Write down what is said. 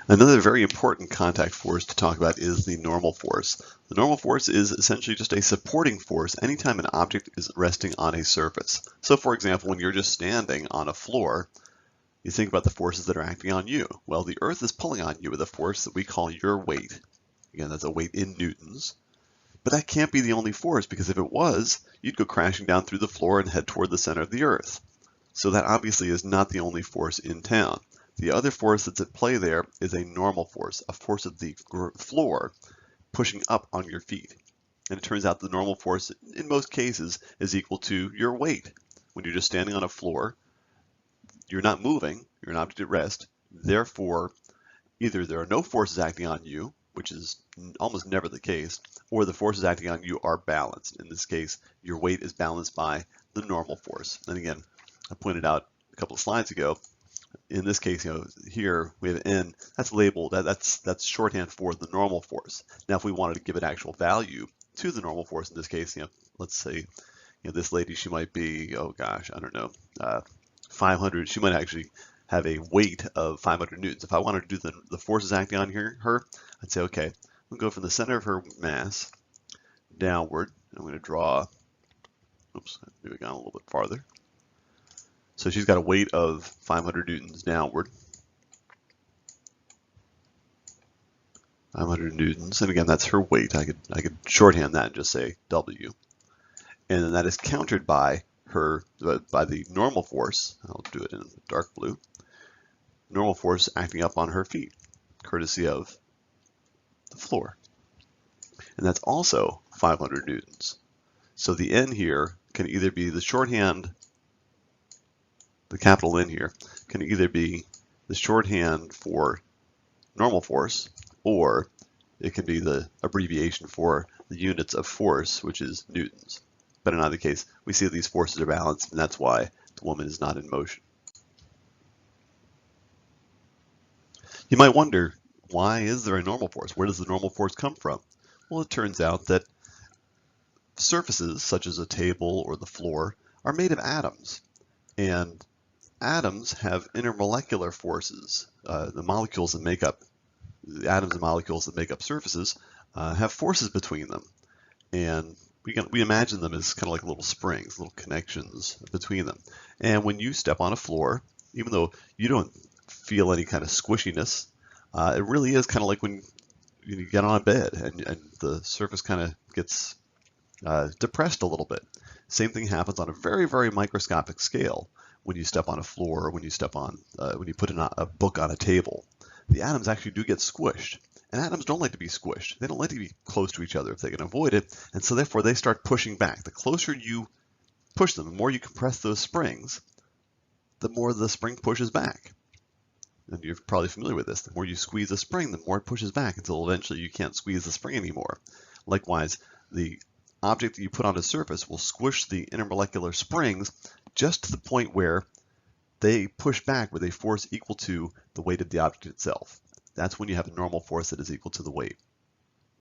Another very important contact force to talk about is the normal force. The normal force is essentially just a supporting force anytime an object is resting on a surface. So for example, when you're just standing on a floor, you think about the forces that are acting on you. Well, the Earth is pulling on you with a force that we call your weight. Again, that's a weight in newtons. But that can't be the only force, because if it was, you'd go crashing down through the floor and head toward the center of the Earth. So that obviously is not the only force in town. The other force that's at play there is a normal force, a force of the floor pushing up on your feet. And it turns out the normal force in most cases is equal to your weight. When you're just standing on a floor, you're not moving, you're an object at rest. Therefore, either there are no forces acting on you, which is almost never the case, or the forces acting on you are balanced. In this case, your weight is balanced by the normal force. And again, I pointed out a couple of slides ago, in this case, here we have N, that's labeled, that's shorthand for the normal force. Now, if we wanted to give an actual value to the normal force, in this case, let's say, this lady, she might be, oh gosh, I don't know, 500, she might actually have a weight of 500 newtons. If I wanted to do the forces acting on her, I'd say, okay, we'll go from the center of her mass downward. I'm going to draw, oops, maybe I got a little bit farther. So she's got a weight of 500 newtons downward. 500 newtons, and again, that's her weight. I could shorthand that and just say W. And then that is countered by the normal force. I'll do it in dark blue. Normal force acting up on her feet, courtesy of the floor. And that's also 500 newtons. So the N here can either be the shorthand, the capital N here, can either be the shorthand for normal force, or it can be the abbreviation for the units of force, which is newtons. But in either case, we see that these forces are balanced, and that's why the woman is not in motion. You might wonder, why is there a normal force? Where does the normal force come from? Well, it turns out that surfaces, such as a table or the floor, are made of atoms. And atoms have intermolecular forces. The molecules that make up, the atoms and molecules that make up surfaces have forces between them. And we imagine them as kind of like little springs, little connections between them. And when you step on a floor, even though you don't feel any kind of squishiness, it really is kind of like when you get on a bed and the surface kind of gets depressed a little bit. Same thing happens on a very, very microscopic scale when you step on a floor, or when you step on, when you put a book on a table. The atoms actually do get squished. And atoms don't like to be squished. They don't like to be close to each other if they can avoid it, and so therefore they start pushing back. The closer you push them, the more you compress those springs, the more the spring pushes back. And you're probably familiar with this. The more you squeeze a spring, the more it pushes back until eventually you can't squeeze the spring anymore. Likewise, the object that you put on a surface will squish the intermolecular springs just to the point where they push back with a force equal to the weight of the object itself. That's when you have a normal force that is equal to the weight.